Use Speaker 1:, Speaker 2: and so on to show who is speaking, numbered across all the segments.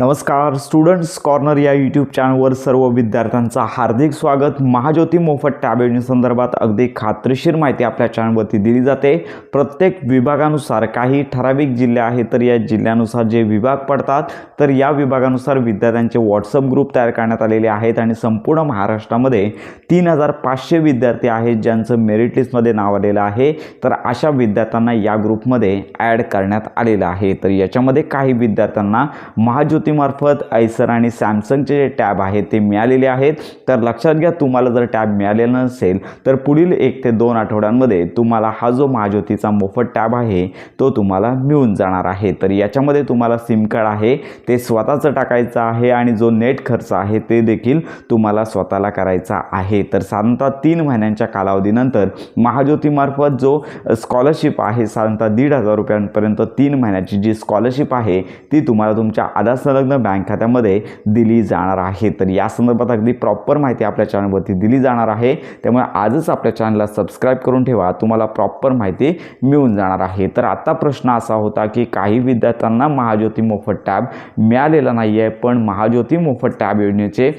Speaker 1: नमस्कार students corner या YouTube चॅनलवर सर्व विद्यार्थ्यांचा हार्दिक स्वागत। महाज्योती मोफत टॅब योजनेसंदर्भात अगदी खात्रीशीर माहिती आपल्या चॅनलवरती दिली जाते। प्रत्येक विभागानुसार काही ठराविक जिल्हे आहेत, तर या जिल्ह्यानुसार जे विभाग पडतात तर या विभागानुसार विद्यार्थ्यांचे व्हॉट्सअप ग्रुप तयार करण्यात आलेले आहेत आणि संपूर्ण महाराष्ट्रामध्ये 3500 विद्यार्थी आहेत ज्यांचं मेरिट लिस्टमध्ये नाव आलेलं आहे। तर अशा विद्यार्थ्यांना या ग्रुपमध्ये ॲड करण्यात आलेलं आहे। तर याच्यामध्ये काही विद्यार्थ्यांना महाज्योती मार्फत आयसर आणि सॅमसंगचे जे टॅब आहेत ते मिळालेले आहेत। तर लक्षात घ्या, तुम्हाला जर टॅब मिळालेला नसेल तर पुढील 1 ते 2 आठवड्यांमध्ये तुम्हाला हा जो महाज्योतीचा मोफत टॅब आहे तो तुम्हाला मिळून जाणार आहे। तर याच्यामध्ये तुम्हाला सिम कार्ड आहे ते स्वतःचं टाकायचं आहे आणि जो नेट खर्च आहे ते देखील तुम्हाला स्वतःला करायचा आहे। तर साधारणतः 3 महिन्यांच्या कालावधीनंतर महाज्योती मार्फत जो स्कॉलरशिप आहे साधारणतः 1,500 रुपयांपर्यंत 3 महिन्याची जी स्कॉलरशिप आहे ती तुम्हाला तुमच्या आधार संलग्न बँक खात्यामध्ये दिली जाणार आहे। तर या संदर्भात अगदी प्रॉपर माहिती आपल्या चॅनलवरती दिली जाणार आहे, त्यामुळे आजच आपल्या चॅनलला सबस्क्राइब करून ठेवा, तुम्हाला प्रॉपर माहिती मिळून जाणार आहे। तर आता प्रश्न असा होता की काही विद्यार्थ्यांना महाज्योती मोफत टॅब मिळालेला नाही आहे, पण महाज्योती मोफत टॅब योजनेचे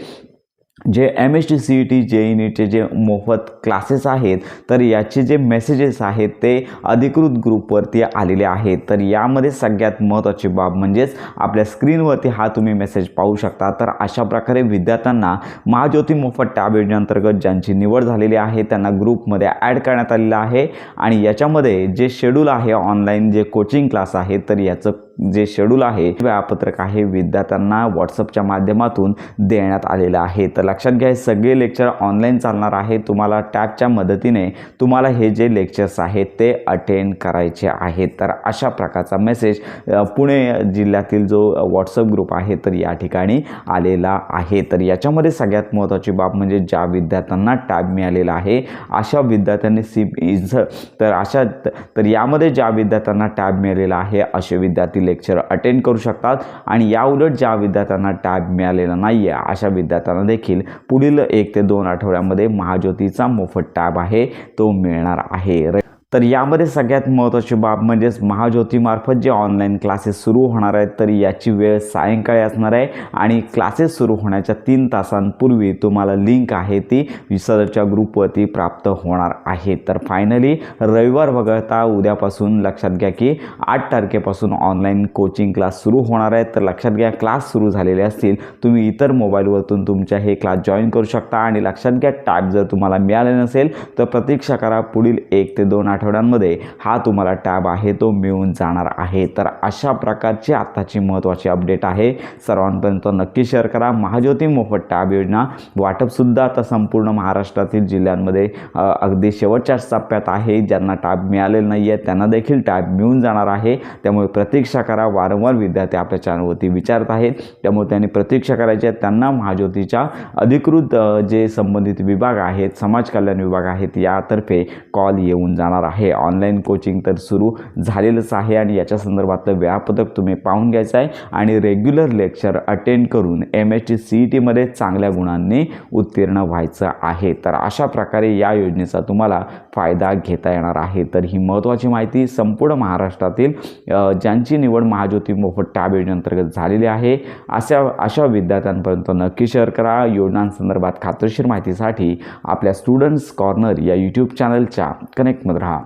Speaker 1: जे MST CET JEE नीटचे जे मोफत क्लासेस आहेत तर याचे जे मेसेजेस आहेत ते अधिकृत ग्रुपवरती आलेले आहेत। तर यामध्ये सगळ्यात महत्त्वाची बाब म्हणजेच आपल्या स्क्रीनवरती हा तुम्ही मेसेज पाहू शकता। तर अशा प्रकारे विद्यार्थ्यांना महाज्योती मोफत टॅब योजनेअंतर्गत ज्यांची निवड झालेली आहे त्यांना ग्रुपमध्ये ॲड करण्यात आलेलं आहे आणि याच्यामध्ये जे शेड्यूल आहे ऑनलाईन जे कोचिंग क्लास आहे तर याचं जे शेड्यूल आहे वेळापत्रक आहे विद्यार्थ्यांना व्हॉट्सअपच्या माध्यमातून देण्यात आलेलं आहे। तर लक्षात घ्या, सगळे लेक्चर ऑनलाईन चालणार आहे। तुम्हाला टॅबच्या मदतीने तुम्हाला हे जे लेक्चर्स आहेत ते अटेंड करायचे आहेत। तर अशा प्रकारचा मेसेज पुणे जिल्ह्यातील जो व्हॉट्सअप ग्रुप आहे तर या ठिकाणी आलेला आहे। तर याच्यामध्ये सगळ्यात महत्त्वाची बाब म्हणजे ज्या विद्यार्थ्यांना टॅब मिळालेला आहे अशा विद्यार्थ्यांनी तर यामध्ये ज्या विद्यार्थ्यांना टॅब मिळालेला आहे असे विद्यार्थी लेक्चर अटेंड करू शकतात आणि या उलट ज्या विद्यार्थ्यांना टॅब मिळालेला नाही आहे अशा विद्यार्थ्यांना देखील पुढील 1 ते 2 आठवड्यामध्ये महाज्योतीचा मोफत टॅब आहे तो मिळणार आहे। तर यामध्ये सगळ्यात महत्त्वाची बाब म्हणजेच महाज्योतीमार्फत जे ऑनलाईन क्लासेस सुरू होणार आहेत तर याची वेळ सायंकाळी असणार आहे आणि क्लासेस सुरू होण्याच्या 3 तासांपूर्वी तुम्हाला लिंक आहे ती सदरच्या ग्रुपवरती प्राप्त होणार आहे। तर फायनली रविवार वगळता उद्यापासून लक्षात घ्या की 8 तारखेपासून ऑनलाईन कोचिंग क्लास सुरू होणार आहेत। तर लक्षात घ्या, क्लास सुरू झालेले असतील तुम्ही इतर मोबाईलवरतून तुमच्या हे क्लास जॉईन करू शकता आणि लक्षात घ्या टॅब जर तुम्हाला मिळाले नसेल तर प्रतीक्षा करा, पुढील 1 ते 2 आठवड्यांमध्ये हा तुम्हाला टॅब आहे तो मिळून जाणार आहे। तर अशा प्रकारची आताची महत्त्वाची अपडेट आहे, सर्वांपर्यंत नक्की शेअर करा। महाज्योती मोफत टॅब योजना वाटपसुद्धा आता संपूर्ण महाराष्ट्रातील जिल्ह्यांमध्ये अगदी शेवटच्या टप्प्यात आहे। ज्यांना टॅब मिळालेला नाही आहे त्यांना देखील टॅब मिळून जाणार आहे, त्यामुळे प्रतीक्षा करा। वारंवार विद्यार्थी आपल्या चॅनलवरती विचारत आहेत, त्यामुळे त्यांनी प्रतीक्षा करायची आहे। त्यांना महाज्योतीच्या अधिकृत जे संबंधित विभाग आहेत, समाज कल्याण विभाग आहेत यातर्फे कॉल येऊन जाणार आहे। ऑनलाईन कोचिंग तर सुरू झालेलंच आहे आणि याच्या संदर्भातलं वेळापत्रक तुम्ही पाहून घ्यायचं आहे आणि रेग्युलर लेक्चर अटेंड करून MST CET मध्ये चांगल्या गुणांनी उत्तीर्ण व्हायचं आहे। तर अशा प्रकारे या योजनेचा तुम्हाला फायदा घेता येणार आहे। तर ही महत्त्वाची माहिती संपूर्ण महाराष्ट्रातील ज्यांची निवड महाज्योती मोफत टॅब योजनेअंतर्गत झालेली आहे अशा विद्यार्थ्यांपर्यंत नक्की शेअर करा। योजनांसंदर्भात खात्रीशीर माहितीसाठी आपल्या स्टुडंट्स कॉर्नर या यूट्यूब चॅनलच्या कनेक्टमध्ये राहा।